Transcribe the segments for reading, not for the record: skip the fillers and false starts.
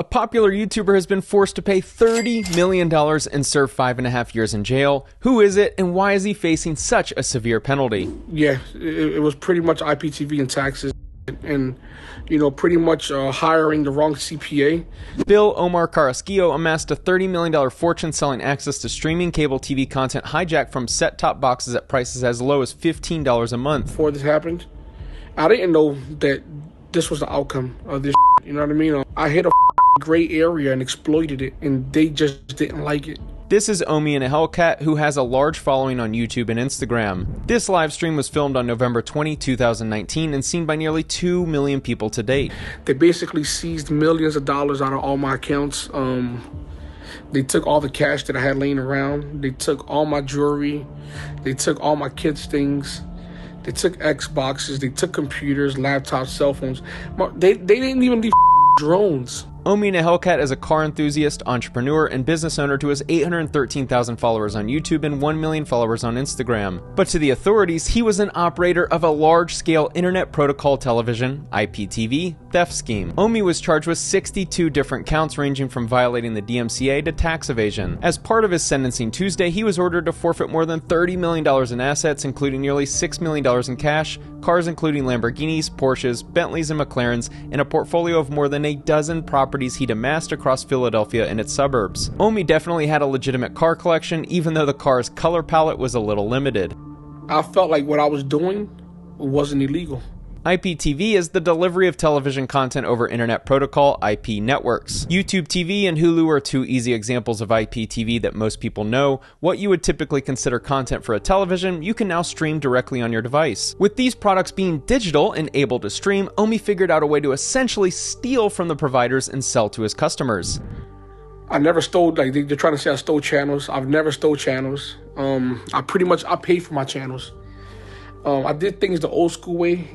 A popular YouTuber has been forced to pay $30 million and serve 5.5 years in jail. Who is it, and why is he facing such a severe penalty? Yeah, it was pretty much IPTV and taxes, and pretty much hiring the wrong CPA. Bill Omar Carrasquillo amassed a $30 million fortune selling access to streaming cable TV content hijacked from set-top boxes at prices as low as $15 a month. Before this happened, I didn't know that this was the outcome of this. You know what I mean? I hit a gray area and exploited it, and they just didn't like it. This is Omi in a Hellcat, who has a large following on YouTube and Instagram. This live stream was filmed on November 20, 2019 and seen by nearly 2 million people to date. They basically seized millions of dollars out of all my accounts. They took all the cash that I had laying around. They took all my jewelry. They took all my kids' things. They took Xboxes. They took computers, laptops, cell phones. They didn't even leave drones. Omi in a Hellcat is a car enthusiast, entrepreneur, and business owner who has 813,000 followers on YouTube and 1 million followers on Instagram. But to the authorities, he was an operator of a large-scale Internet Protocol Television, IPTV, theft scheme. Omi was charged with 62 different counts ranging from violating the DMCA to tax evasion. As part of his sentencing Tuesday, he was ordered to forfeit more than $30 million in assets, including nearly $6 million in cash, cars including Lamborghinis, Porsches, Bentleys, and McLarens, and a portfolio of more than a dozen properties he'd amassed across Philadelphia and its suburbs. Omi definitely had a legitimate car collection, even though the car's color palette was a little limited. I felt like what I was doing wasn't illegal. IPTV is the delivery of television content over Internet Protocol IP networks. YouTube TV and Hulu are two easy examples of IPTV that most people know. What you would typically consider content for a television, you can now stream directly on your device. With these products being digital and able to stream, Omi figured out a way to essentially steal from the providers and sell to his customers. I never stole, like they're trying to say I stole channels. I've never stole channels. I paid for my channels. I did things the old school way.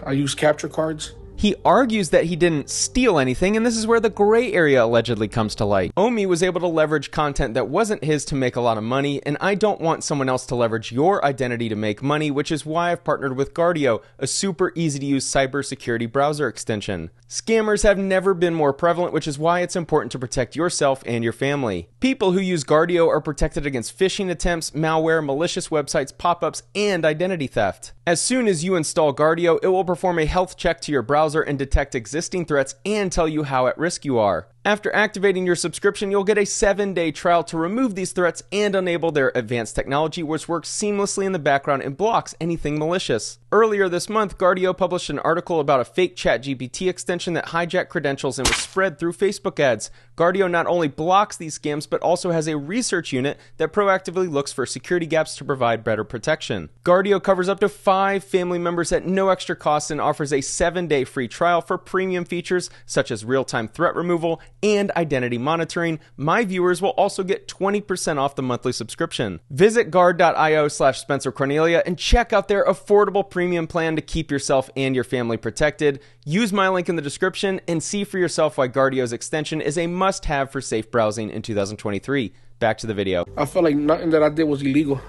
I used capture cards. He argues that he didn't steal anything, and this is where the gray area allegedly comes to light. Omi was able to leverage content that wasn't his to make a lot of money, and I don't want someone else to leverage your identity to make money, which is why I've partnered with Guardio, a super easy-to-use cybersecurity browser extension. Scammers have never been more prevalent, which is why it's important to protect yourself and your family. People who use Guardio are protected against phishing attempts, malware, malicious websites, pop-ups, and identity theft. As soon as you install Guardio, it will perform a health check to your browser and detect existing threats and tell you how at risk you are. After activating your subscription, you'll get a 7-day trial to remove these threats and enable their advanced technology, which works seamlessly in the background and blocks anything malicious. Earlier this month, Guardio published an article about a fake ChatGPT extension that hijacked credentials and was spread through Facebook ads. Guardio not only blocks these scams, but also has a research unit that proactively looks for security gaps to provide better protection. Guardio covers up to 5 family members at no extra cost and offers a 7-day free trial for premium features such as real-time threat removal and identity monitoring. My viewers will also get 20% off the monthly subscription. Visit guard.io/Spencer Cornelia and check out their affordable premium plan to keep yourself and your family protected. Use my link in the description and see for yourself why Guardio's extension is a must-have for safe browsing in 2023. Back to the video. I felt like nothing that I did was illegal.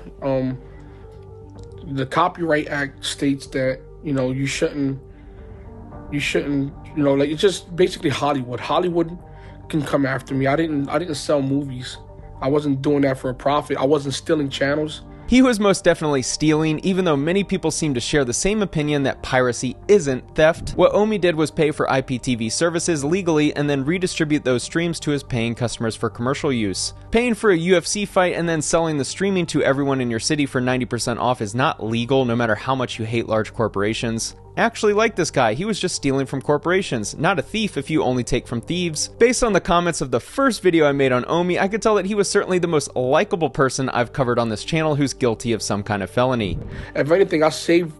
The Copyright Act states that, you shouldn't, like, it's just basically Hollywood. Hollywood can come after me. I didn't sell movies. I wasn't doing that for a profit. I wasn't stealing channels. He was most definitely stealing, even though many people seem to share the same opinion that piracy isn't theft. What Omi did was pay for IPTV services legally and then redistribute those streams to his paying customers for commercial use. Paying for a UFC fight and then selling the streaming to everyone in your city for 90% off is not legal, no matter how much you hate large corporations. Actually, like this guy, he was just stealing from corporations, not a thief if you only take from thieves. Based on the comments of the first video I made on Omi, I could tell that he was certainly the most likable person I've covered on this channel who's guilty of some kind of felony. If anything, I saved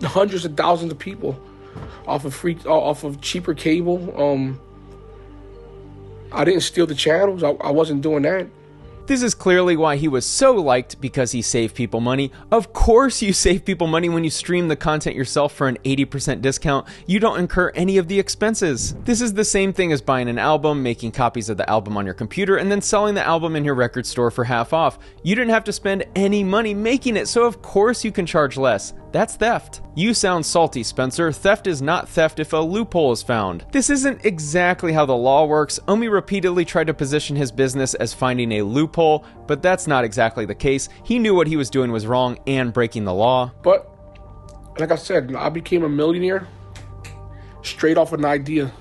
hundreds of thousands of people off of cheaper cable. I didn't steal the channels. I wasn't doing that. This is clearly why he was so liked, because he saved people money. Of course you save people money when you stream the content yourself for an 80% discount. You don't incur any of the expenses. This is the same thing as buying an album, making copies of the album on your computer, and then selling the album in your record store for half off. You didn't have to spend any money making it, so of course you can charge less. That's theft. You sound salty, Spencer. Theft is not theft if a loophole is found. This isn't exactly how the law works. Omi repeatedly tried to position his business as finding a loophole, but that's not exactly the case. He knew what he was doing was wrong and breaking the law. But, like I said, I became a millionaire straight off an idea.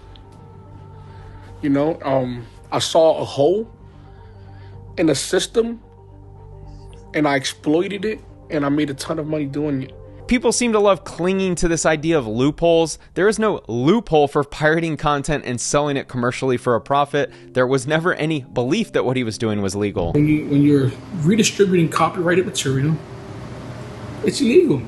You know, I saw a hole in the system and I exploited it and I made a ton of money doing it. People seem to love clinging to this idea of loopholes. There is no loophole for pirating content and selling it commercially for a profit. There was never any belief that what he was doing was legal. When you're redistributing copyrighted material, it's illegal.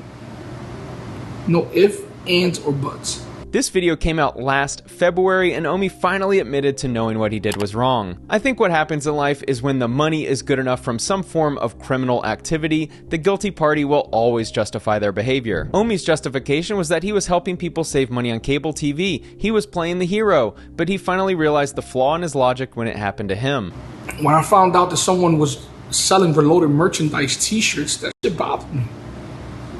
No ifs, ands, or buts. This video came out last February, and Omi finally admitted to knowing what he did was wrong. I think what happens in life is when the money is good enough from some form of criminal activity, the guilty party will always justify their behavior. Omi's justification was that he was helping people save money on cable TV. He was playing the hero, but he finally realized the flaw in his logic when it happened to him. When I found out that someone was selling reloaded merchandise t-shirts, that shit bothered me.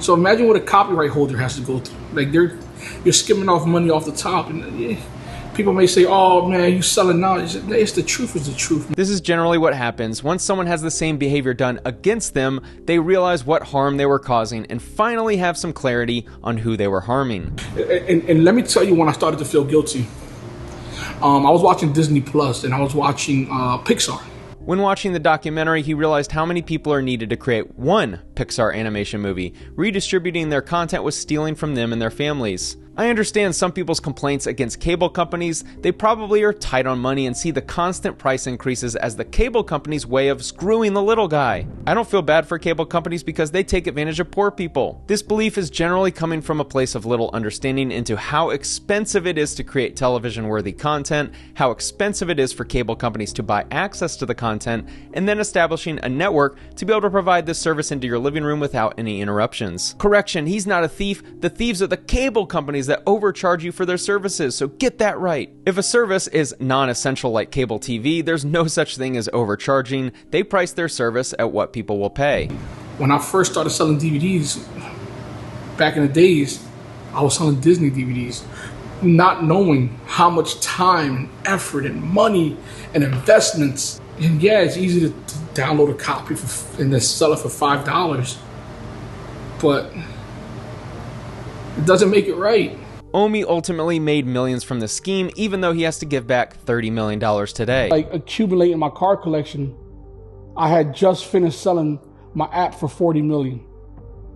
So imagine what a copyright holder has to go through. Like you're skimming off money off the top, and people may say, "Oh man, you selling now?" It's the truth. Is the truth. This is generally what happens once someone has the same behavior done against them. They realize what harm they were causing, and finally have some clarity on who they were harming. And let me tell you, when I started to feel guilty, I was watching Disney Plus, and I was watching Pixar. When watching the documentary, he realized how many people are needed to create one Pixar animation movie. Redistributing their content was stealing from them and their families. I understand some people's complaints against cable companies. They probably are tight on money and see the constant price increases as the cable company's way of screwing the little guy. I don't feel bad for cable companies because they take advantage of poor people. This belief is generally coming from a place of little understanding into how expensive it is to create television-worthy content, how expensive it is for cable companies to buy access to the content, and then establishing a network to be able to provide this service into your living room without any interruptions. Correction, he's not a thief. The thieves are the cable companies that overcharge you for their services, so get that right. If a service is non-essential like cable TV, there's no such thing as overcharging. They price their service at what people will pay. When I first started selling DVDs, back in the days, I was selling Disney DVDs, not knowing how much time and effort and money and investments. And yeah, it's easy to download a copy and then sell it for $5, but it doesn't make it right. Omi ultimately made millions from the scheme, even though he has to give back $30 million today. Like accumulating my car collection, I had just finished selling my app for $40 million.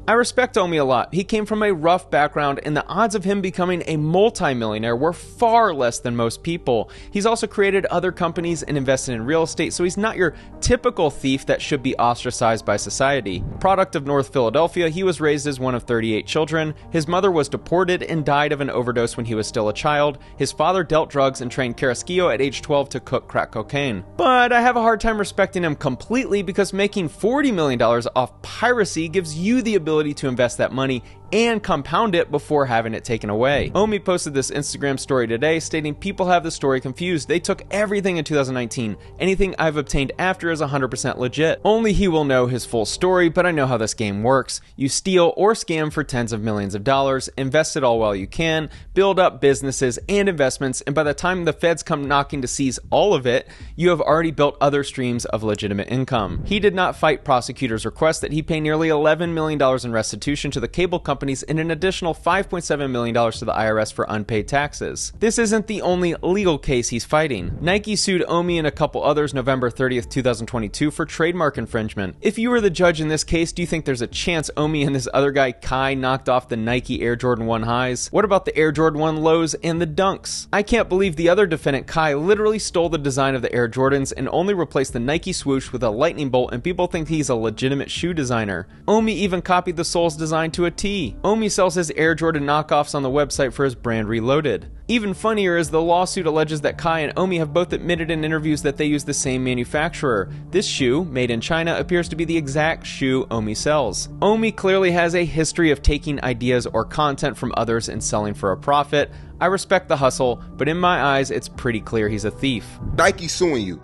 I respect Omi a lot. He came from a rough background, and the odds of him becoming a multi-millionaire were far less than most people. He's also created other companies and invested in real estate, so he's not your typical thief that should be ostracized by society. Product of North Philadelphia, he was raised as one of 38 children. His mother was deported and died of an overdose when he was still a child. His father dealt drugs and trained Carrasquillo at age 12 to cook crack cocaine. But I have a hard time respecting him completely because making $40 million off piracy gives you the ability to invest that money and compound it before having it taken away. Omi posted this Instagram story today stating people have the story confused. They took everything in 2019. Anything I've obtained after is 100% legit. Only he will know his full story, but I know how this game works. You steal or scam for tens of millions of dollars, invest it all while you can, build up businesses and investments, and by the time the feds come knocking to seize all of it, you have already built other streams of legitimate income. He did not fight prosecutors' request that he pay nearly $11 million in restitution to the cable companies and an additional $5.7 million to the IRS for unpaid taxes. This isn't the only legal case he's fighting. Nike sued Omi and a couple others November 30th, 2022 for trademark infringement. If you were the judge in this case, do you think there's a chance Omi and this other guy Kai knocked off the Nike Air Jordan 1 highs? What about the Air Jordan 1 lows and the dunks? I can't believe the other defendant Kai literally stole the design of the Air Jordans and only replaced the Nike swoosh with a lightning bolt, and people think he's a legitimate shoe designer. Omi even copied the sole's design to a T. Omi sells his Air Jordan knockoffs on the website for his brand Reloaded. Even funnier is the lawsuit alleges that Kai and Omi have both admitted in interviews that they use the same manufacturer. This shoe, made in China, appears to be the exact shoe Omi sells. Omi clearly has a history of taking ideas or content from others and selling for a profit. I respect the hustle, but in my eyes, it's pretty clear he's a thief. Nike suing you.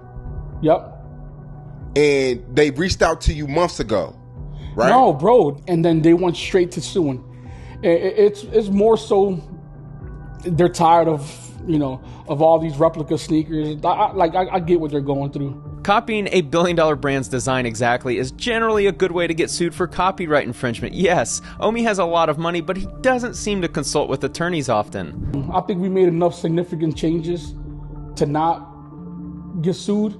Yep. And they reached out to you months ago, right? No, bro. And then they went straight to suing. It's more so they're tired of, you know, of all these replica sneakers. I get what they're going through. Copying a billion-dollar brand's design exactly is generally a good way to get sued for copyright infringement. Yes, Omi has a lot of money, but he doesn't seem to consult with attorneys often. I think we made enough significant changes to not get sued.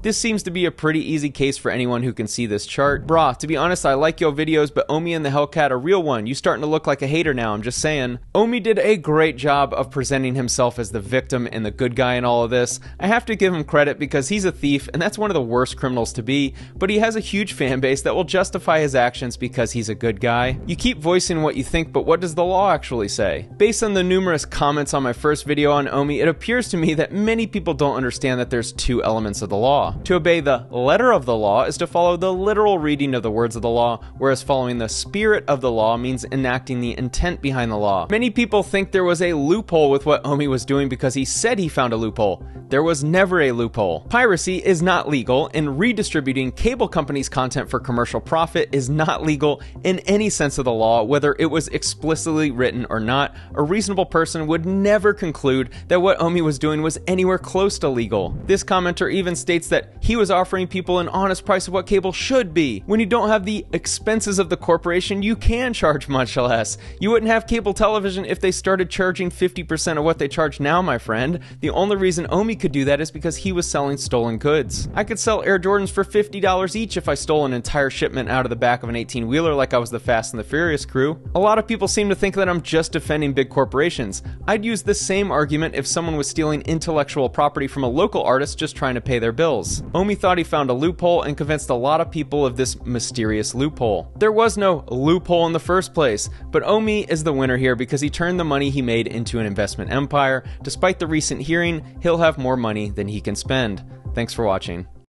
This seems to be a pretty easy case for anyone who can see this chart. Brah, to be honest, I like your videos, but Omi and the Hellcat a real one. You starting to look like a hater now, I'm just saying. Omi did a great job of presenting himself as the victim and the good guy in all of this. I have to give him credit because he's a thief, and that's one of the worst criminals to be, but he has a huge fan base that will justify his actions because he's a good guy. You keep voicing what you think, but what does the law actually say? Based on the numerous comments on my first video on Omi, it appears to me that many people don't understand that there's two elements of the law. To obey the letter of the law is to follow the literal reading of the words of the law, whereas following the spirit of the law means enacting the intent behind the law. Many people think there was a loophole with what Omi was doing because he said he found a loophole. There was never a loophole. Piracy is not legal, and redistributing cable companies' content for commercial profit is not legal in any sense of the law, whether it was explicitly written or not. A reasonable person would never conclude that what Omi was doing was anywhere close to legal. This commenter even states that he was offering people an honest price of what cable should be. When you don't have the expenses of the corporation, you can charge much less. You wouldn't have cable television if they started charging 50% of what they charge now, my friend. The only reason Omi could do that is because he was selling stolen goods. I could sell Air Jordans for $50 each if I stole an entire shipment out of the back of an 18-wheeler like I was the Fast and the Furious crew. A lot of people seem to think that I'm just defending big corporations. I'd use the same argument if someone was stealing intellectual property from a local artist just trying to pay their bills. Omi thought he found a loophole and convinced a lot of people of this mysterious loophole. There was no loophole in the first place, but Omi is the winner here because he turned the money he made into an investment empire. Despite the recent hearing, he'll have more money than he can spend. Thanks for watching.